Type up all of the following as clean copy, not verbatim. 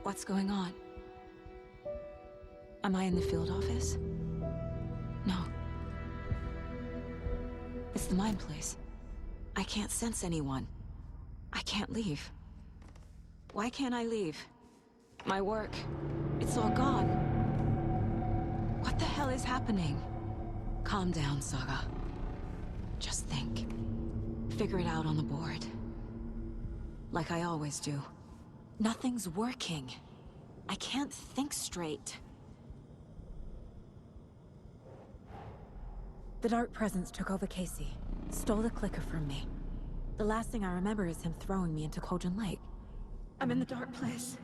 What's going on? Am I in the field office? No. It's the mine place. I can't sense anyone. I can't leave. Why can't I leave? My work, it's all gone. What the hell is happening? Calm down, Saga. Just think. Figure it out on the board. Like I always do. Nothing's working. I can't think straight. The Dark Presence took over Casey. Stole the clicker from me. The last thing I remember is him throwing me into Cauldron Lake. I'm in the dark place.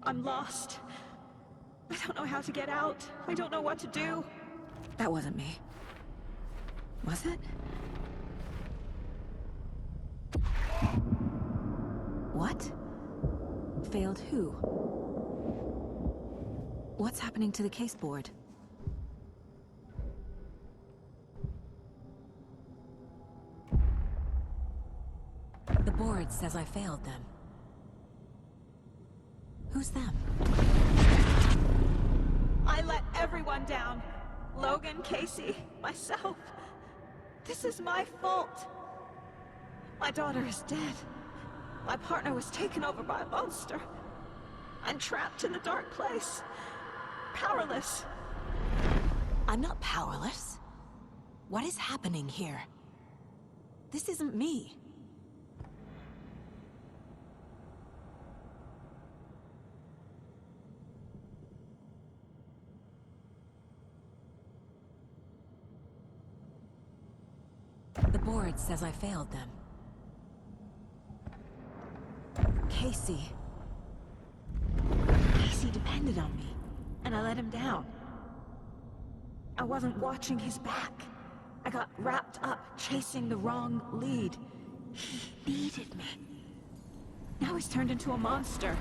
I'm lost. I don't know how to get out. I don't know what to do. That wasn't me. Was it? What? Failed who? What's happening to the case board? The board says I failed them. Who's them? I let everyone down. Logan, Casey, myself. This is my fault. My daughter is dead. My partner was taken over by a monster. I'm trapped in the dark place. Powerless. I'm not powerless. What is happening here? This isn't me. The board says I failed them. Casey. Casey depended on me, and I let him down. I wasn't watching his back. I got wrapped up chasing the wrong lead. He needed me. Now he's turned into a monster.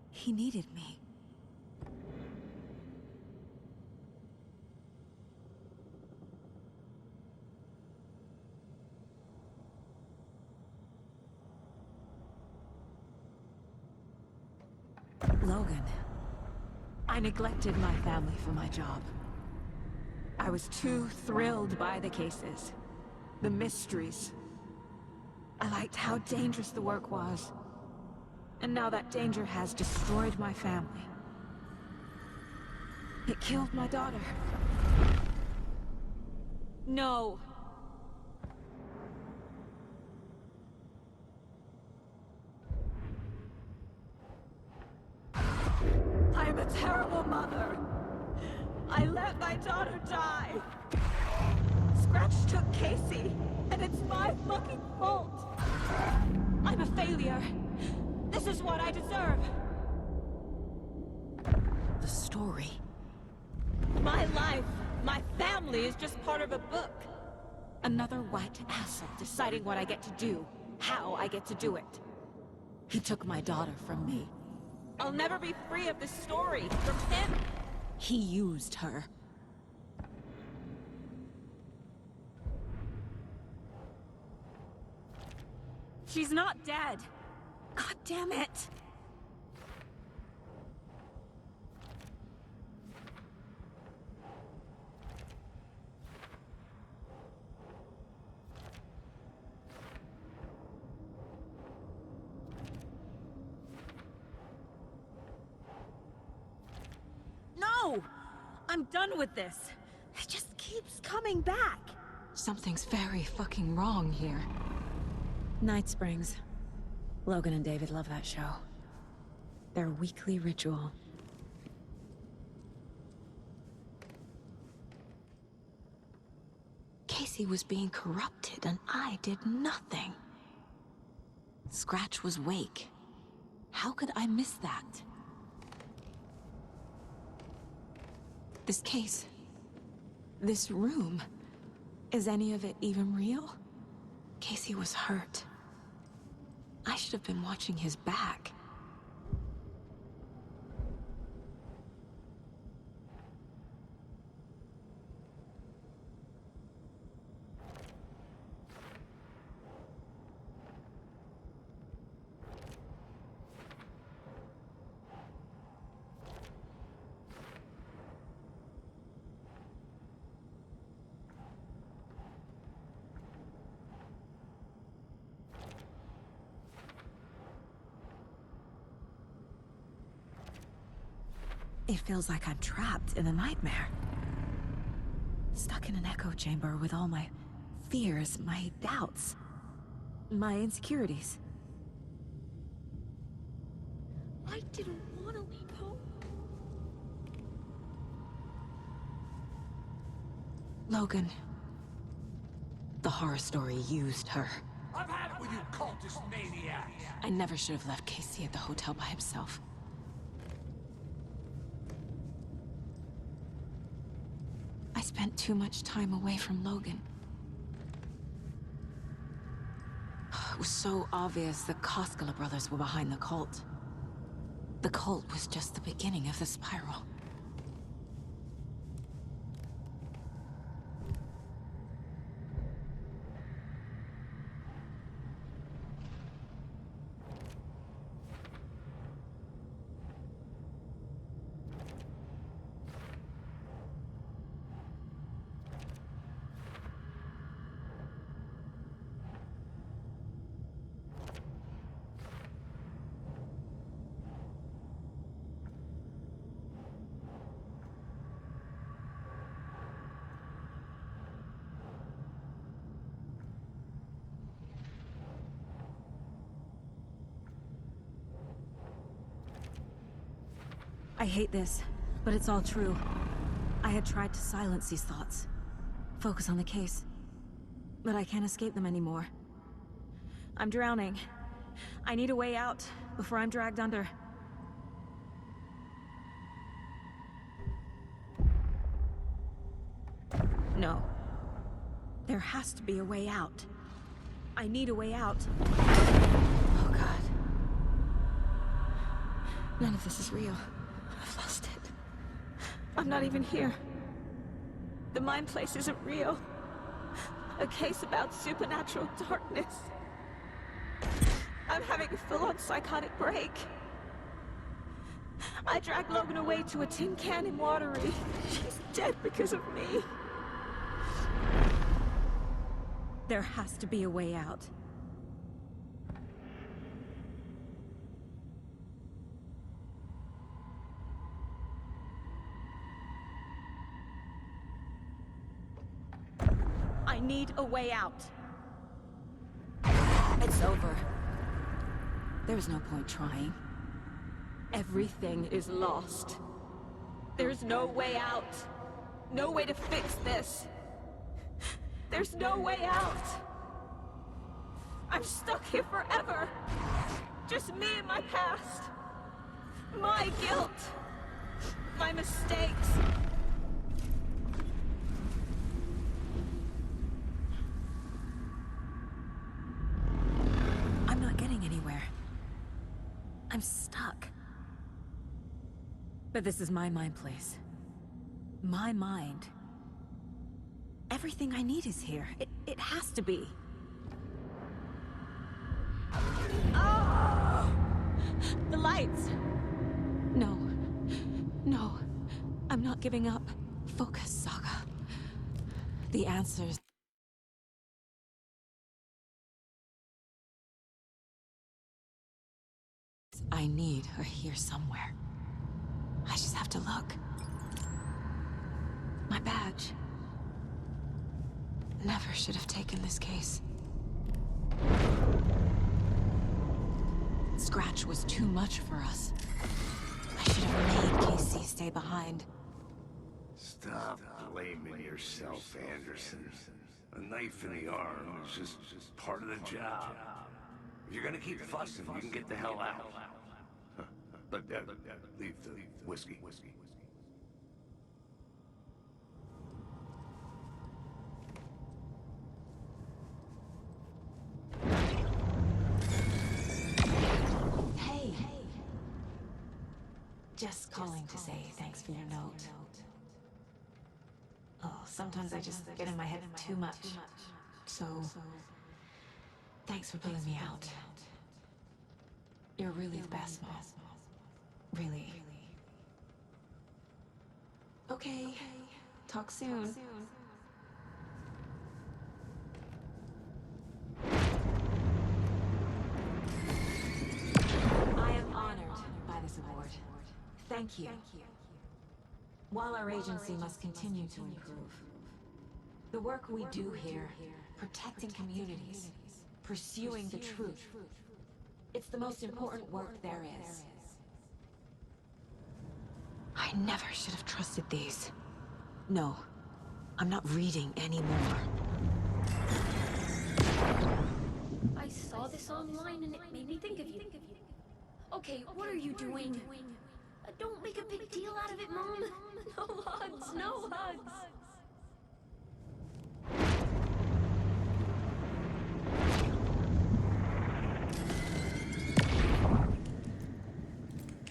He needed me. Logan. I neglected my family for my job. I was too thrilled by the cases. The mysteries. I liked how dangerous the work was. And now that danger has destroyed my family. It killed my daughter. No. I'm a terrible mother. I let my daughter die. Scratch took Casey, and it's my fucking fault. I'm a failure. This is what I deserve. The story. My life, my family is just part of a book. Another white asshole deciding what I get to do, how I get to do it. He took my daughter from me. I'll never be free of this story from him. He used her. She's not dead. God damn it. No! I'm done with this. It just keeps coming back. Something's very fucking wrong here. Night Springs. Logan and David love that show. Their weekly ritual. Casey was being corrupted and I did nothing. Scratch was Wake. How could I miss that? This case, this room, is any of it even real? Casey was hurt. I should have been watching his back. It feels like I'm trapped in a nightmare. Stuck in an echo chamber with all my fears, my doubts, my insecurities. I didn't want to leave home. Logan. The horror story used her. I've had it with you cultist maniacs! I never should have left Casey at the hotel by himself. I spent too much time away from Logan. It was so obvious the Koskela brothers were behind the cult. The cult was just the beginning of the spiral. I hate this, but it's all true. I had tried to silence these thoughts. Focus on the case. But I can't escape them anymore. I'm drowning. I need a way out before I'm dragged under. No. There has to be a way out. I need a way out. Oh God. None of this is real. I've lost it. I'm not even here. The mind place isn't real. A case about supernatural darkness. I'm having a full-on psychotic break. I dragged Logan away to a tin can in Watery. She's dead because of me. There has to be a way out. I need a way out. It's over. There's no point trying. Everything is lost. There's no way out. No way to fix this. There's no way out. I'm stuck here forever. Just me and my past. My guilt. My mistakes. I'm not getting anywhere. I'm stuck. But this is my mind place. My mind. Everything I need is here. It has to be. Oh! The lights! No. No. I'm not giving up. Focus, Saga. The answers... I need are here somewhere. I just have to look. My badge. Never should have taken this case. Scratch was too much for us. I should have made Casey stay behind. Stop blaming yourself, Anderson. A knife in the arm is just part of the job. If you're gonna keep fussing, you can get the hell out. But leave the whiskey. Hey. Just calling to say thanks for your note. Oh, sometimes I just get in my head too much. So, thanks for pulling me out. You're really the best, Mom. Really. Okay. Talk soon. I am honored by this award. Thank you. While our agency must continue to improve, the work we do here, protecting communities, pursuing the truth, it's the most important work there is. I never should have trusted these. No, I'm not reading anymore. I saw this online and it made me think of you. Okay, what are you doing? Don't make a big deal out of it, Mom. No hugs, no hugs.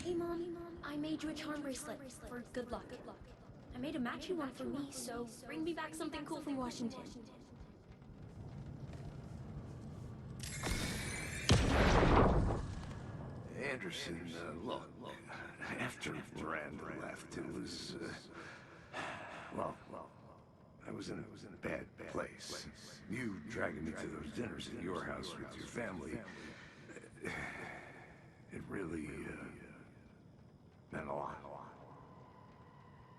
Hey, Mom, I made you a charm bracelet for good luck. I made a matching one for me, so bring me back something cool from Washington. Anderson, look, after Miranda left, it was, well, I was in a bad place. You dragging me to those dinners at your house with your family, it really, meant a lot.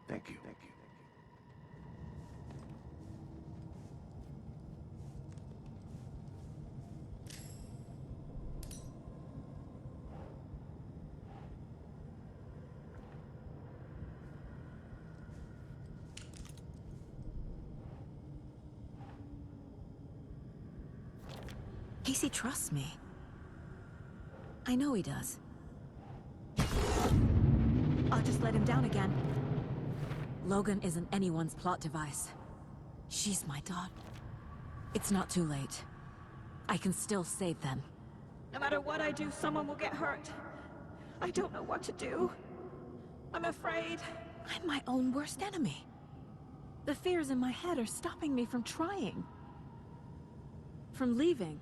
Thank you. Casey trusts me. I know he does. I'll just let him down again. Logan isn't anyone's plot device. She's my daughter. It's not too late. I can still save them. No matter what I do, someone will get hurt. I don't know what to do. I'm afraid. I'm my own worst enemy. The fears in my head are stopping me from trying. From leaving.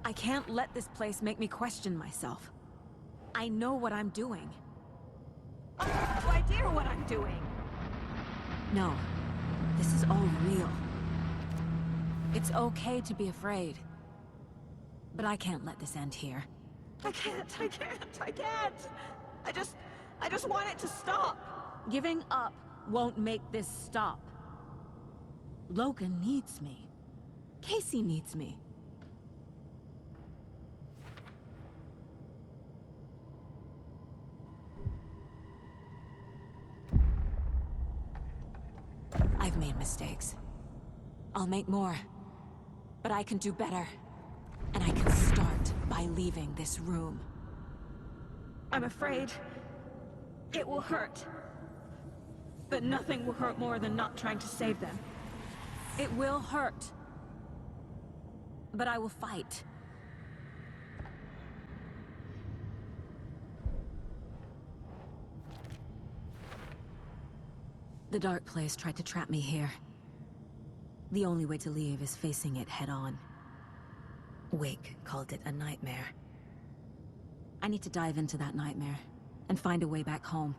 I can't let this place make me question myself. I know what I'm doing. I have no idea what I'm doing. No, this is all real. It's okay to be afraid. But I can't let this end here. I can't. I just want it to stop. Giving up won't make this stop. Logan needs me. Casey needs me. I've made mistakes. I'll make more. But I can do better. And I can start by leaving this room. I'm afraid it will hurt. But nothing will hurt more than not trying to save them. It will hurt. But I will fight. The Dark Place tried to trap me here. The only way to leave is facing it head-on. Wake called it a nightmare. I need to dive into that nightmare, and find a way back home.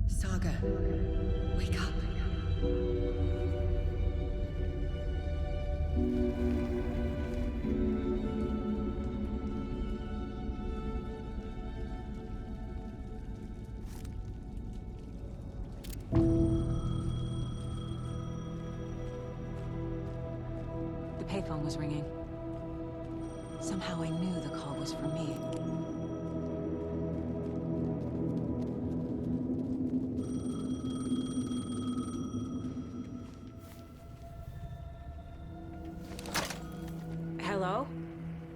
Saga, wake up. The paper. phone was ringing. Somehow I knew the call was for me. Hello?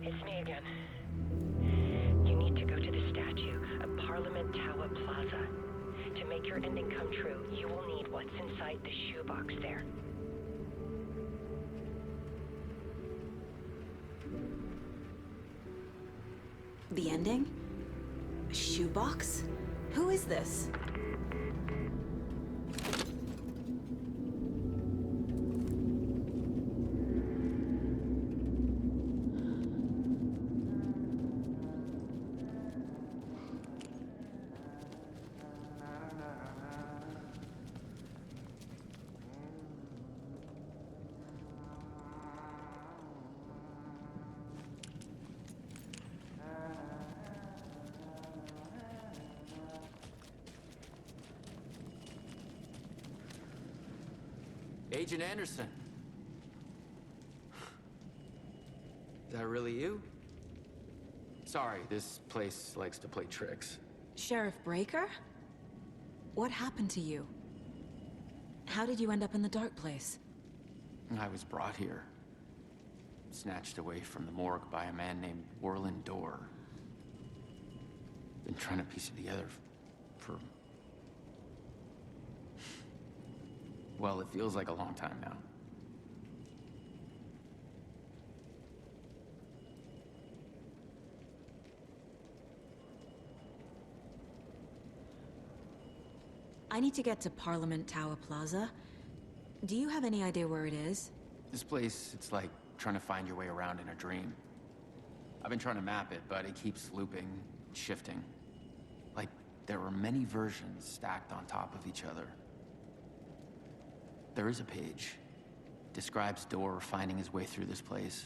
It's me again. You need to go to the statue of Parliament Tower Plaza. To make your ending come true, you will need what's inside the shoebox there. The ending? A shoebox? Who is this? Agent Anderson. Is that really you? Sorry, this place likes to play tricks. Sheriff Breaker? What happened to you? How did you end up in the dark place? I was brought here. Snatched away from the morgue by a man named Warland Dorr. Been trying to piece it together for... Well, it feels like a long time now. I need to get to Parliament Tower Plaza. Do you have any idea where it is? This place, it's like trying to find your way around in a dream. I've been trying to map it, but it keeps looping, shifting. Like there were many versions stacked on top of each other. There is a page. Describes Dorr finding his way through this place.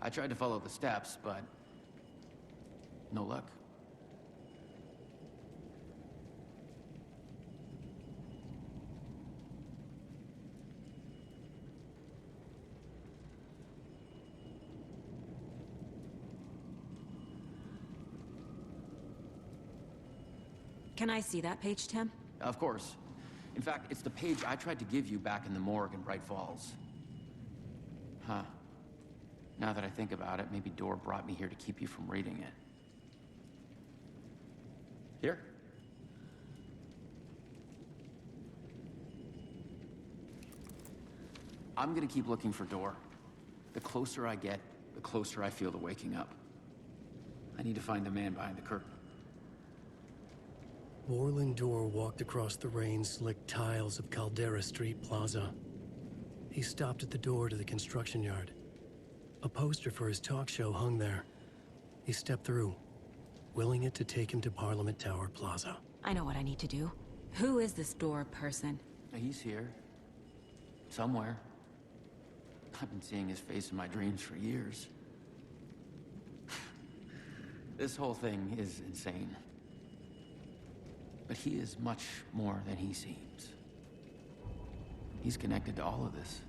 I tried to follow the steps, but no luck. Can I see that page, Tim? Of course. In fact, it's the page I tried to give you back in the morgue in Bright Falls. Huh. Now that I think about it, maybe Dorr brought me here to keep you from reading it. Here. I'm gonna keep looking for Dorr. The closer I get, the closer I feel to waking up. I need to find the man behind the curtain. Warland Dorr walked across the rain-slicked tiles of Caldera Street Plaza. He stopped at the door to the construction yard. A poster for his talk show hung there. He stepped through, willing it to take him to Parliament Tower Plaza. I know what I need to do. Who is this Dorr person? He's here. Somewhere. I've been seeing his face in my dreams for years. This whole thing is insane. But he is much more than he seems. He's connected to all of this.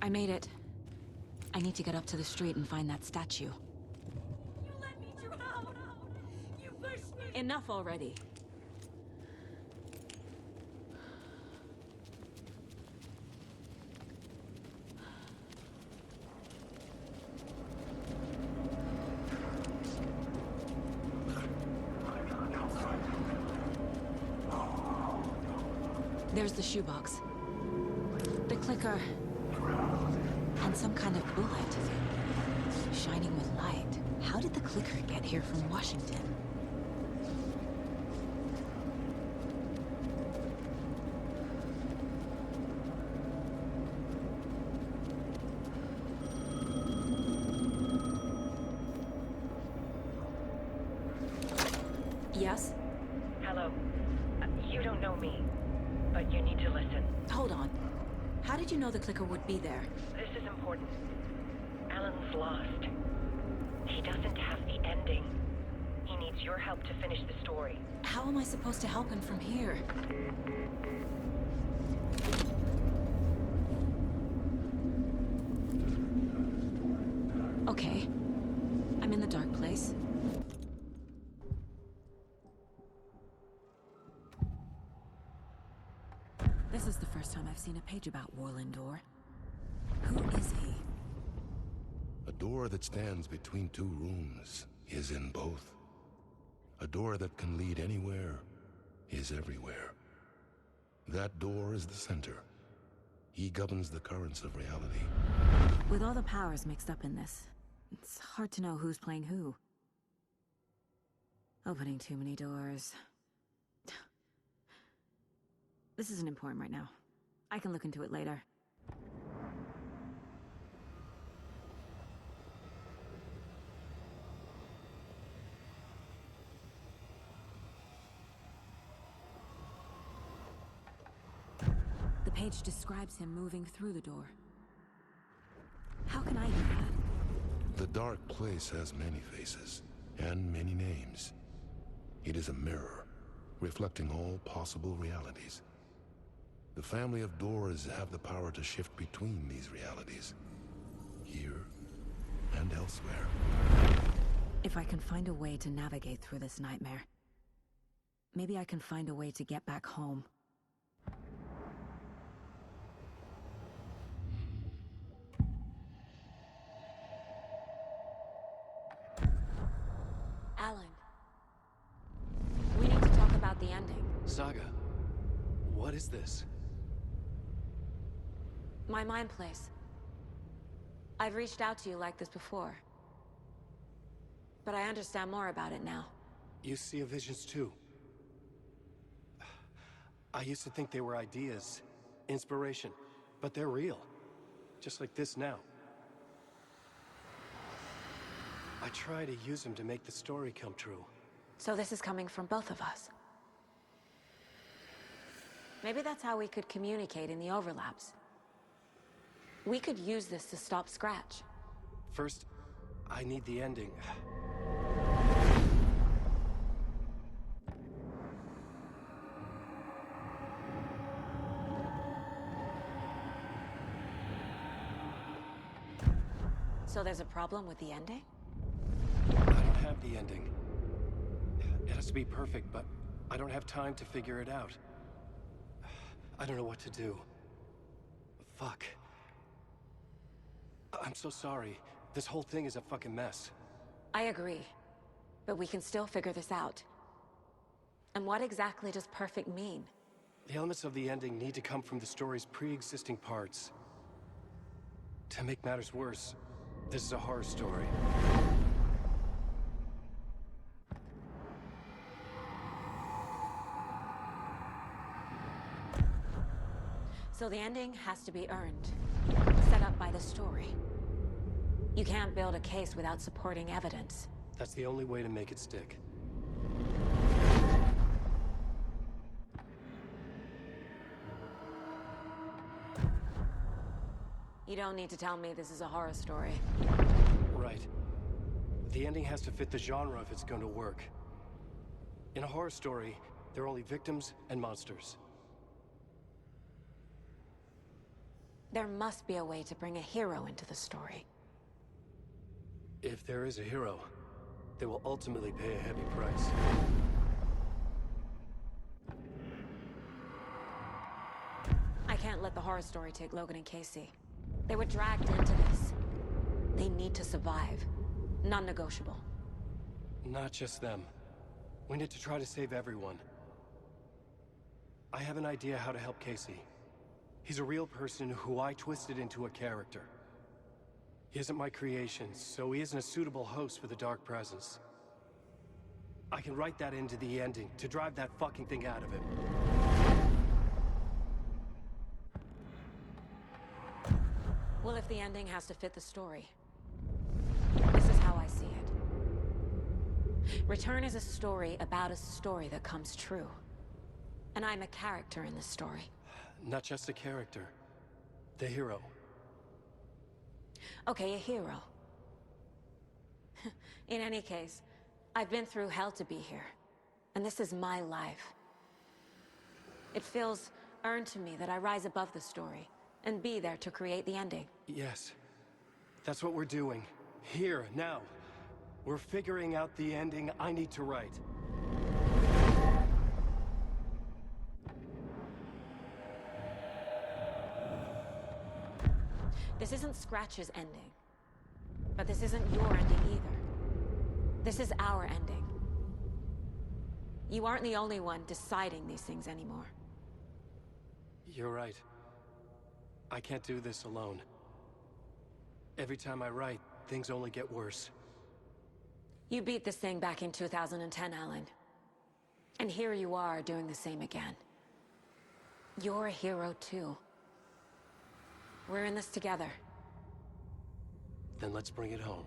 I made it. I need to get up to the street and find that statue. You let me drown! You pushed me! Enough already. There's the shoebox. The clicker. And some kind of bullet. Shining with light. How did the clicker get here from Washington? Yes? Hello. You don't know me, but you need to listen. Hold on. How did you know the clicker would be there? This is important. Alan's lost. He doesn't have the ending. He needs your help to finish the story. How am I supposed to help him from here? Okay. I'm in the dark place. This is the first time I've seen a page about Warlindor. Who is he? A door that stands between two rooms is in both. A door that can lead anywhere is everywhere. That door is the center. He governs the currents of reality. With all the powers mixed up in this, it's hard to know who's playing who. Opening too many doors. This isn't important right now. I can look into it later. The page describes him moving through the door. How can I do that? The dark place has many faces and many names. It is a mirror, reflecting all possible realities. The family of doors have the power to shift between these realities, here and elsewhere. If I can find a way to navigate through this nightmare, maybe I can find a way to get back home. Alan, we need to talk about the ending. Saga, what is this? My mind place. I've reached out to you like this before. But I understand more about it now. You see visions too. I used to think they were ideas, inspiration, but they're real. Just like this now. I try to use them to make the story come true. So this is coming from both of us. Maybe that's how we could communicate in the overlaps. We could use this to stop Scratch. First, I need the ending. So there's a problem with the ending? I don't have the ending. It has to be perfect, but I don't have time to figure it out. I don't know what to do. Fuck. I'm so sorry. This whole thing is a fucking mess. I agree. But we can still figure this out. And what exactly does perfect mean? The elements of the ending need to come from the story's pre-existing parts. To make matters worse, this is a horror story. So the ending has to be earned. Set up by the story. You can't build a case without supporting evidence. That's the only way to make it stick. You don't need to tell me this is a horror story. Right. The ending has to fit the genre if it's going to work. In a horror story, there are only victims and monsters. There must be a way to bring a hero into the story. If there is a hero, they will ultimately pay a heavy price. I can't let the horror story take Logan and Casey. They were dragged into this. They need to survive. Non-negotiable. Not just them. We need to try to save everyone. I have an idea how to help Casey. He's a real person who I twisted into a character. He isn't my creation, so he isn't a suitable host for the Dark Presence. I can write that into the ending to drive that fucking thing out of him. Well, if the ending has to fit the story, this is how I see it. Return is a story about a story that comes true. And I'm a character in this story. Not just a character. The hero. Okay, a hero. In any case, I've been through hell to be here. And this is my life. It feels earned to me that I rise above the story and be there to create the ending. Yes. That's what we're doing. Here, now. We're figuring out the ending I need to write. This isn't Scratch's ending. But this isn't your ending either. This is our ending. You aren't the only one deciding these things anymore. You're right. I can't do this alone. Every time I write, things only get worse. You beat this thing back in 2010, Alan. And here you are doing the same again. You're a hero too. We're in this together. Then let's bring it home.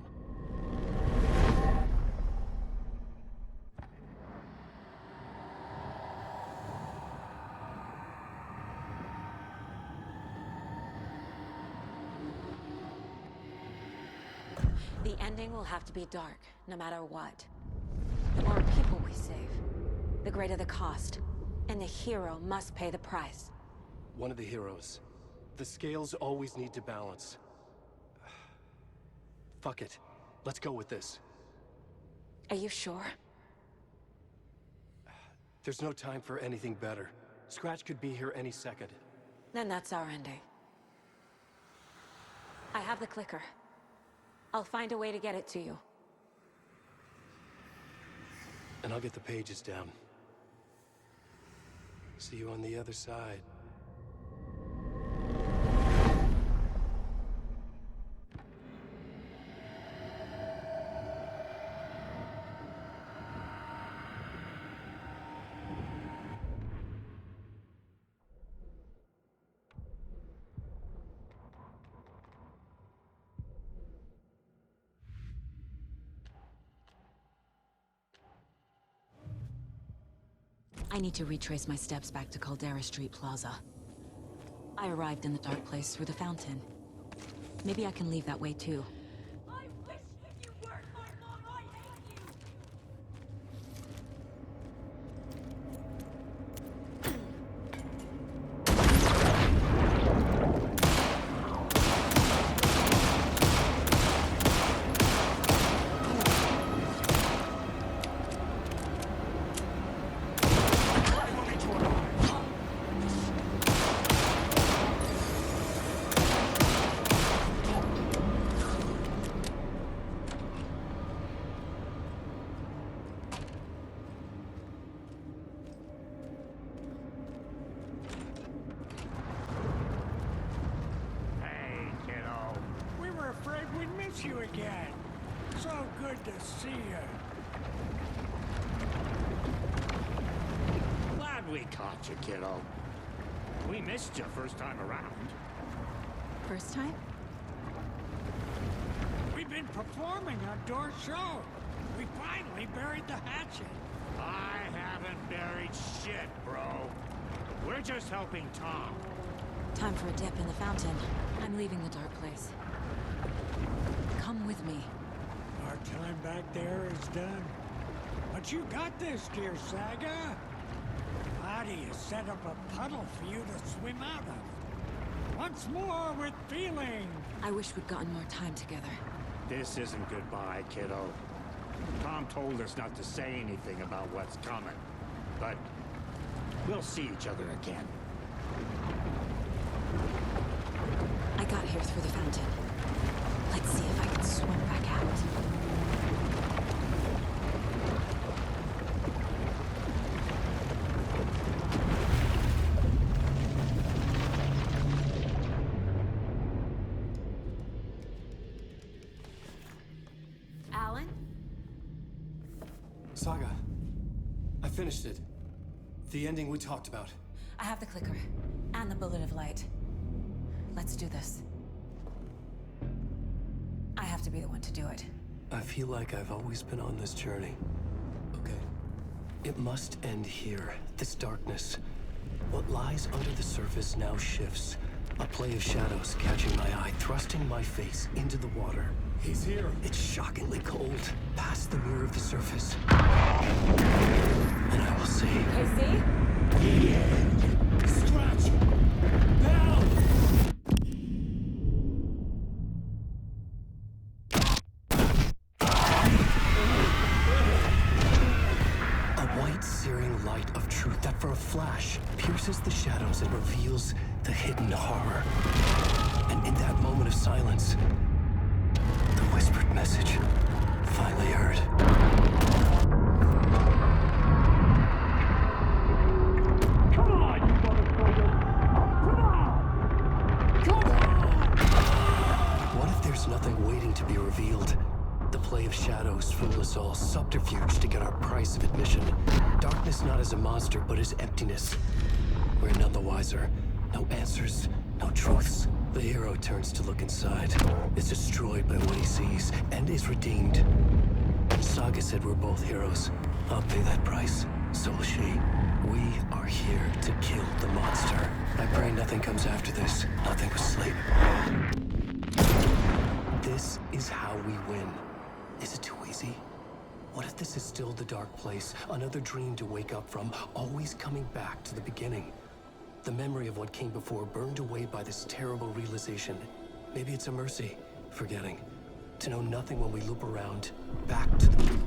The ending will have to be dark, no matter what. The more people we save, the greater the cost. And the hero must pay the price. One of the heroes. The scales always need to balance. Fuck it. Let's go with this. Are you sure? There's no time for anything better. Scratch could be here any second. Then that's our ending. I have the clicker. I'll find a way to get it to you. And I'll get the pages down. See you on the other side. I need to retrace my steps back to Caldera Street Plaza. I arrived in the dark place through the fountain. Maybe I can leave that way too. I wish you weren't my mom. I hate you. You again. So good to see you. Glad we caught you, kiddo. We missed you first time around. First time? We've been performing on Door's show. We finally buried the hatchet. I haven't buried shit, bro. We're just helping Tom. Time for a dip in the fountain. I'm leaving the dark place. Come with me. Our time back there is done. But you got this, dear Saga. How do you set up a puddle for you to swim out of? Once more with feeling. I wish we'd gotten more time together. This isn't goodbye, kiddo. Tom told us not to say anything about what's coming. But we'll see each other again. I got here through the fountain. Let's see if I can swim back out. Saga, I finished it. The ending we talked about. I have the clicker. And the bullet of light. Let's do this. I have to be the one to do it. I feel like I've always been on this journey. Okay. It must end here. This darkness. What lies under the surface now shifts. A play of shadows catching my eye, thrusting my face into the water. He's here. It's shockingly cold, past the mirror of the surface. And I will say... KC? Scratch! Bell! A white, searing light of truth that for a flash pierces the shadows and reveals the hidden horror. And in that moment of silence, the whispered message finally heard. Come on, you motherfucker! Come on! Come on! What if there's nothing waiting to be revealed? The play of shadows fool us all, subterfuge to get our price of admission. Darkness not as a monster, but as emptiness. We're none the wiser. No answers, no truths. The hero turns to look inside, is destroyed by what he sees, and is redeemed. Saga said we're both heroes. I'll pay that price. So will she. We are here to kill the monster. I pray nothing comes after this. Nothing but sleep. This is how we win. Is it too easy? What if this is still the dark place? Another dream to wake up from, always coming back to the beginning. The memory of what came before burned away by this terrible realization. Maybe it's a mercy, forgetting. To know nothing when we loop around, back to the...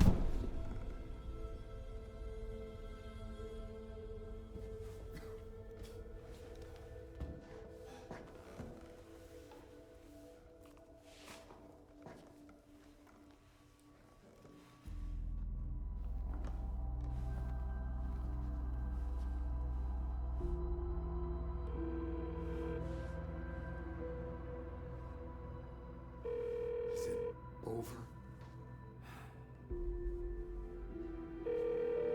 Is it over?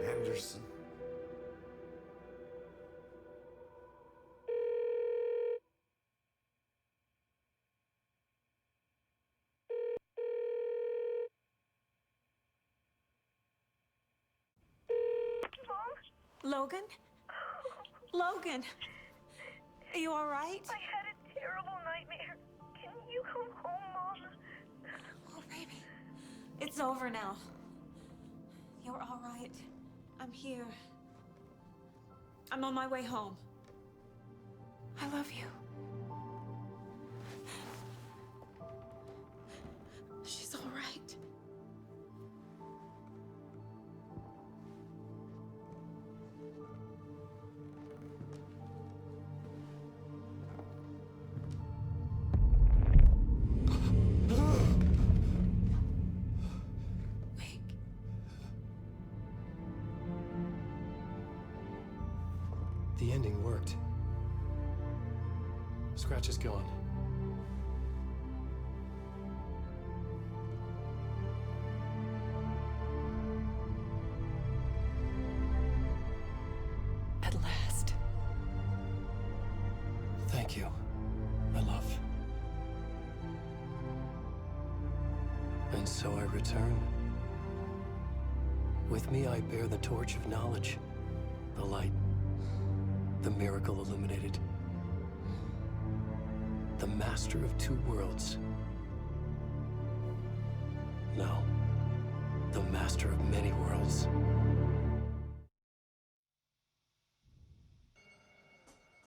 Anderson? Logan? Logan! Are you alright? I had a terrible nightmare. Can you come home, Mom? Oh, baby. It's over now. You're alright. I'm here. I'm on my way home. I love you. She's alright. The ending worked. Scratch is gone. At last. Thank you, my love. And so I return. With me I bear the torch of knowledge, the light, the miracle illuminated. The master of two worlds. No, the master of many worlds.